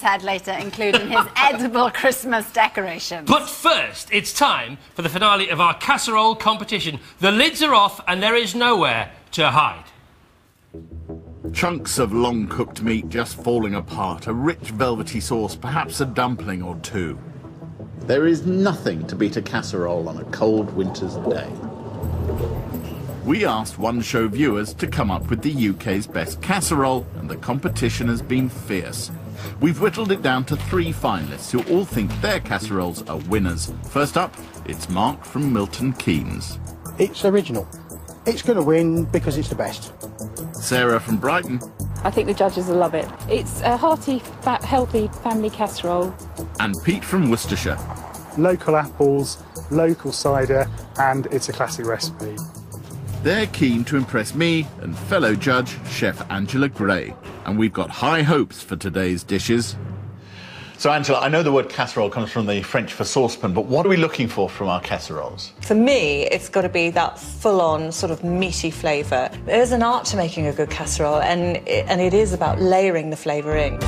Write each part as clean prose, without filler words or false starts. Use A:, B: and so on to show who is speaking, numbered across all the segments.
A: had later include in his edible Christmas decorations.
B: But first, it's time for the finale of our casserole competition. The lids are off and there is nowhere to hide.
C: Chunks of long-cooked meat just falling apart, a rich velvety sauce, perhaps a dumpling or two.
D: There is nothing to beat a casserole on a cold winter's day.
C: We asked One Show viewers to come up with the UK's best casserole, and the competition has been fierce. We've whittled it down to 3 finalists who all think their casseroles are winners. First up, it's Mark from Milton Keynes.
E: It's original. It's going to win because it's the best.
C: Sarah from Brighton.
F: I think the judges will love it. It's a hearty, fat, healthy family casserole.
C: And Pete from Worcestershire.
G: Local apples, local cider, and it's a classic recipe.
C: They're keen to impress me and fellow judge, Chef Angela Gray. And we've got high hopes for today's dishes.
D: So, Angela, I know the word casserole comes from the French for saucepan, but what are we looking for from our casseroles?
H: For me, it's got to be that full-on sort of meaty flavour. There's an art to making a good casserole, and it is about layering the flavour in.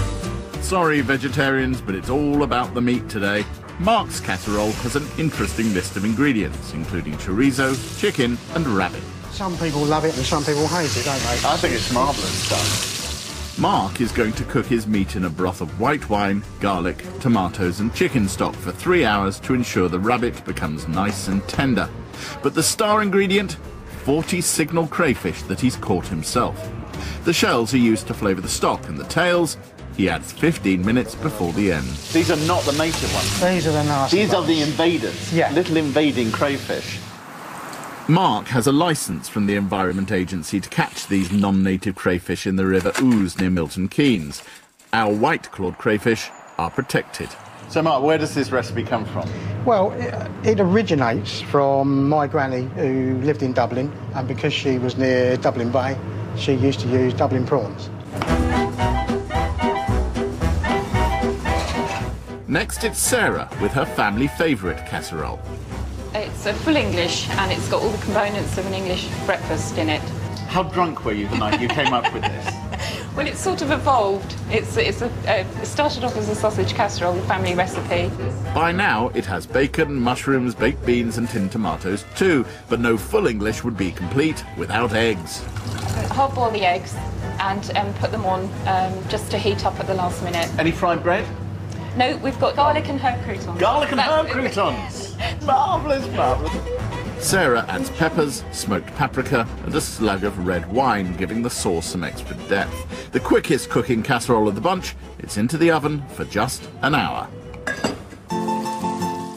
C: Sorry, vegetarians, but it's all about the meat today. Mark's casserole has an interesting list of ingredients, including chorizo, chicken and rabbit.
E: Some people love it and some people hate it, don't they?
D: I think it's marvellous stuff.
C: Mark is going to cook his meat in a broth of white wine, garlic, tomatoes and chicken stock for 3 hours to ensure the rabbit becomes nice and tender. But the star ingredient? 40 signal crayfish that he's caught himself. The shells are used to flavour the stock, and the tails he adds 15 minutes before the end.
D: These are not the native ones.
E: These are the nasty
D: These
E: ones.
D: are the invaders.
E: Yeah.
D: Little invading crayfish.
C: Mark has a licence from the Environment Agency to catch these non-native crayfish in the River Ouse near Milton Keynes. Our white-clawed crayfish are protected.
D: So, Mark, where does this recipe come from?
E: Well, it originates from my granny who lived in Dublin, and because she was near Dublin Bay, she used to use Dublin prawns.
C: Next, it's Sarah with her family favourite casserole.
F: It's a full English, and it's got all the components of an English breakfast in it.
D: How drunk were you the night you came up with this?
F: Well, it's sort of evolved. It started off as a sausage casserole, the family recipe.
C: By now, it has bacon, mushrooms, baked beans and tinned tomatoes too, but no full English would be complete without eggs.
F: Hard boil the eggs and put them on just to heat up at the last minute.
D: Any fried bread?
F: No, we've got garlic and herb croutons.
D: Garlic and herb croutons! Marvellous, marvellous.
C: Sarah adds peppers, smoked paprika and a slug of red wine, giving the sauce some extra depth. The quickest cooking casserole of the bunch, it's into the oven for just an hour.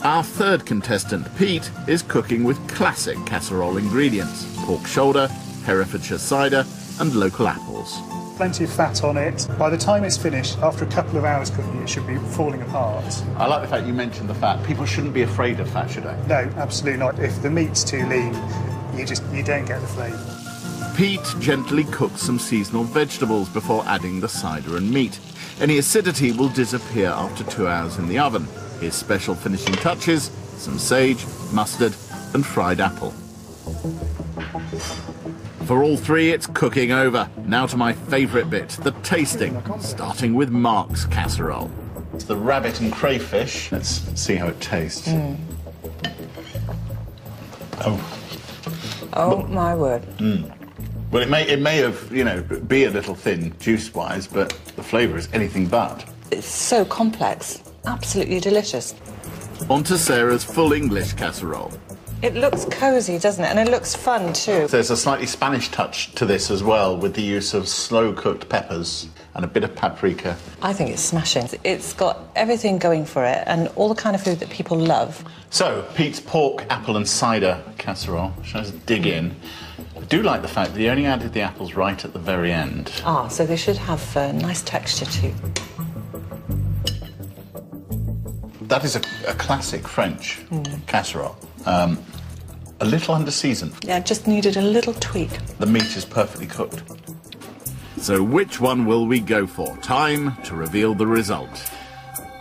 C: Our third contestant, Pete, is cooking with classic casserole ingredients: pork shoulder, Herefordshire cider and local apples.
G: Plenty of fat on it. By the time it's finished, after a couple of hours cooking, it should be falling apart.
D: I like the fact you mentioned the fat. People shouldn't be afraid of fat, should they?
G: No, absolutely not. If the meat's too lean, you don't get the flavour.
C: Pete gently cooks some seasonal vegetables before adding the cider and meat. Any acidity will disappear after 2 hours in the oven. His special finishing touches: some sage, mustard and fried apple. For all three, it's cooking over. Now to my favourite bit, the tasting, starting with Mark's casserole.
D: It's the rabbit and crayfish. Let's see how it tastes.
H: Oh, my word.
D: Well, it may have, be a little thin juice-wise, but the flavour is anything but.
H: It's so complex. Absolutely delicious.
C: On to Sarah's full English casserole.
H: It looks cosy, doesn't it? And it looks fun, too.
D: There's a slightly Spanish touch to this as well, with the use of slow-cooked peppers and a bit of paprika.
H: I think it's smashing. It's got everything going for it and all the kind of food that people love.
D: So, Pete's pork, apple and cider casserole. Shall I dig in? I do like the fact that he only added the apples right at the very end.
H: Ah, so they should have nice texture, too.
D: That is a classic French casserole. A little under-seasoned.
H: Yeah, just needed a little tweak.
D: The meat is perfectly cooked.
C: So which one will we go for? Time to reveal the result.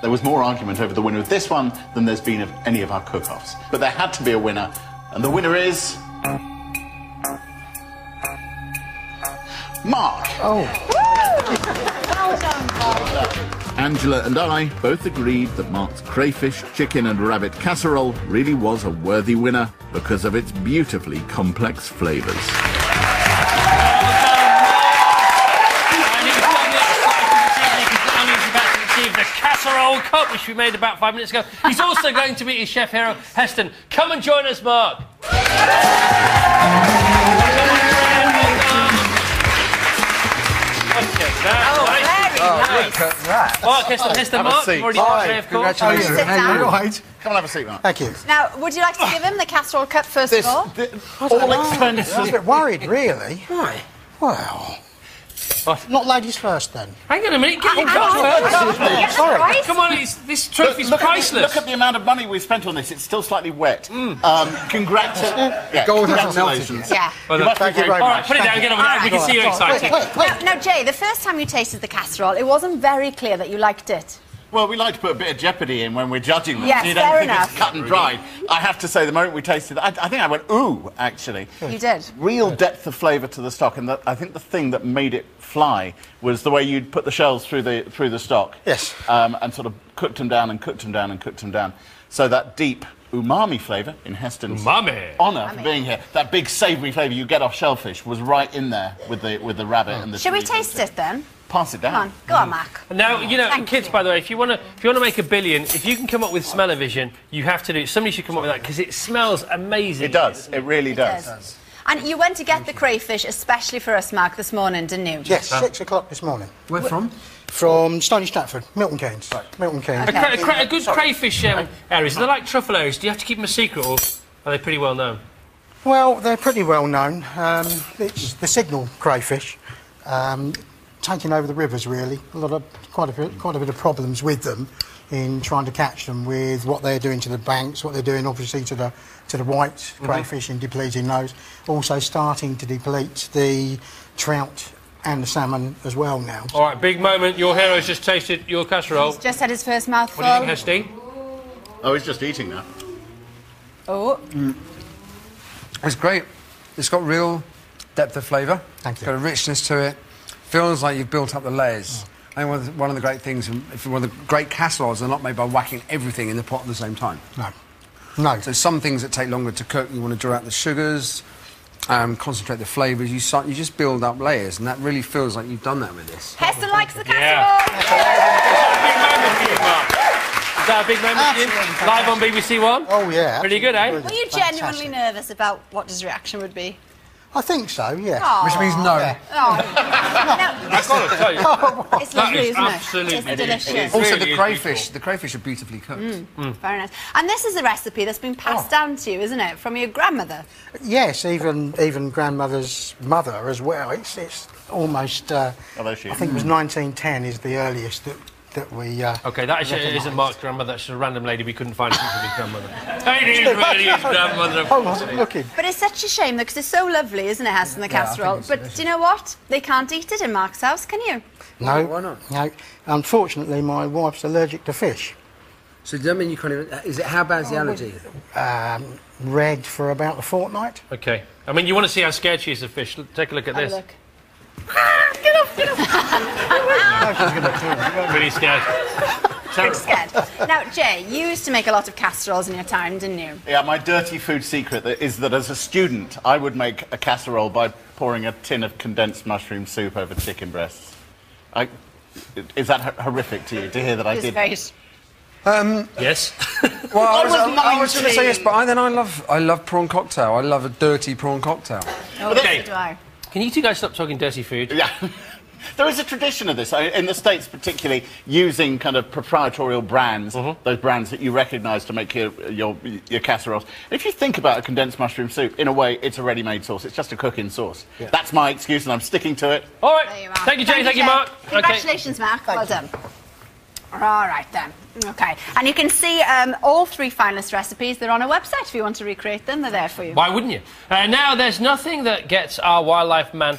D: There was more argument over the winner of this one than there's been of any of our cook-offs. But there had to be a winner, and the winner is... Mark.
A: Well done, Mark.
C: Angela and I both agreed that Mark's crayfish, chicken and rabbit casserole really was a worthy winner because of its beautifully complex flavours.
B: The Cassarole Cup, which we made about 5 minutes ago. He's also going to meet his chef hero, Heston. Come and join us, Mark.
A: Nice.
I: Look at that.
B: Mark, Heston, Mark.
D: seat.
B: You've already got a of course.
A: Sit down.
E: Right.
D: Come and have a seat, Mark.
E: Thank you.
A: Now, would you like to give him the casserole cup first of all?
D: All expenses.
E: I was a bit worried, really.
I: Why?
E: Well, not ladies first, then.
B: Hang on a minute, get your cup first.
E: Sorry.
B: Come on, this trophy's priceless.
D: Look at the amount of money we spent on this. It's still slightly wet.
I: Gold hasn't melted
D: Congratulations.
I: yet.
A: Yeah.
B: Well,
E: Thank you very
B: all right,
E: much.
B: put it down, get over there. We can see you're excited.
E: Wait.
A: Now, Jay, the first time you tasted the casserole, it wasn't very clear that you liked it.
D: Well, we like to put a bit of jeopardy in when we're judging them.
A: Yes,
D: so you don't
A: fair
D: think
A: enough.
D: it's cut and dried. I have to say, the moment we tasted it, I think I went, ooh, actually.
A: You did.
D: Real depth of flavour to the stock, and I think the thing that made it fly was the way you'd put the shells through the stock.
E: Yes.
D: And sort of cooked them down and cooked them down and cooked them down. So that deep umami flavour in Heston's
B: Umami.
D: honour for being here, that big savoury flavour you get off shellfish was right in there with the rabbit and the.
A: Shall we
D: chili.
A: taste it then?
D: Pass it down.
A: Come on, go on, Mark.
B: Now, you know,
A: Thank
B: kids,
A: you.
B: by the way, if you want to make a billion, if you can come up with smell-o-vision, you have to do it. Somebody should come up with that because it smells amazing.
D: It does. It really does.
A: does. And you went to get the crayfish especially for us, Mark, this morning, didn't you?
E: Yes, 6 o'clock this morning.
I: Where from?
E: From Stony Stratford, Milton Keynes. Milton Keynes.
B: A good crayfish areas, are they like truffle areas? Do you have to keep them a secret, or are they pretty well known?
E: Well, they're pretty well known. It's the signal crayfish, taking over the rivers really. Quite a bit of problems with them in trying to catch them with what they're doing to the banks, what they're doing obviously to the white crayfish and depleting those. Also starting to deplete the trout and the salmon as well now.
B: All right, big moment. Your hero's just tasted your casserole.
A: He's just had his first mouthful.
B: What do you think, Hesty?
D: Oh, he's just eating now.
A: Oh.
I: It's great. It's got real depth of flavour.
E: Thank you.
I: It's got a richness to it. Feels like you've built up the layers. I think one of the great things, one of the great casseroles, are not made by whacking everything in the pot at the same time.
E: No.
I: So some things that take longer to cook, you want to draw out the sugars, concentrate the flavours. You just build up layers, and that really feels like you've done that with this.
A: Heston likes the
B: Yeah.
A: casserole.
B: Is that a big moment for you? Live on BBC One?
E: Oh, yeah.
B: Pretty good, eh?
A: Were you genuinely nervous about what his reaction would be?
E: I think so, yeah.
A: Aw.
I: Which means no.
A: Oh. No,
B: I've got to tell you.
A: it's
B: That
A: lovely,
B: is
A: isn't it?
B: absolutely
A: It's
B: delicious.
A: delicious.
I: Also,
B: really is
I: the crayfish are beautifully cooked.
A: Very nice. And this is a recipe that's been passed down to you, isn't it, from your grandmother?
E: Yes, even grandmother's mother as well. It's almost.
D: there she is.
E: I think it was 1910 is the earliest that we.
B: Okay, that isn't Mark's grandmother, that's just a random lady we couldn't find his grandmother. It is really his grandmother.
E: I wasn't looking.
A: But it's such a shame, though, because it's so lovely, isn't it, Heston, the casserole? But do you know what? They can't eat it in Mark's house, can you?
E: No,
I: why not?
E: No. Unfortunately, my wife's allergic to fish.
I: So does that mean you can't even... Is it, how bad's the allergy?
E: Red for about a fortnight.
B: Okay. I mean, you want to see how scared she is of fish. Take a look at
A: Have a
B: this.
A: look.
B: Really scared.
A: Pretty scared. Now, Jay, you used to make a lot of casseroles in your time, didn't you?
D: Yeah, my dirty food secret is that as a student, I would make a casserole by pouring a tin of condensed mushroom soup over chicken breasts. Is that horrific to you to hear that I
A: His
D: did?
A: face.
B: Yes.
I: Well, I was
D: was
I: going to say yes,
D: 19.
I: but I love prawn cocktail. I love a dirty prawn cocktail.
A: Oh,
B: Okay.
A: so do I.
B: Can you two guys stop talking dirty food?
D: Yeah. There is a tradition of this, in the States particularly, using kind of proprietorial brands, those brands that you recognise to make your casseroles. And if you think about a condensed mushroom soup, in a way, it's a ready-made sauce. It's just a cooking sauce. Yeah. That's my excuse, and I'm sticking to it.
B: All
A: There
B: right.
A: you are.
B: Thank you, Jay. Thank you, Mark.
A: Congratulations, Mark. Well done. All right, then. OK. And you can see all 3 finalist recipes. They're on our website if you want to recreate them. They're there for you.
B: Why wouldn't you? Now, there's nothing that gets our wildlife man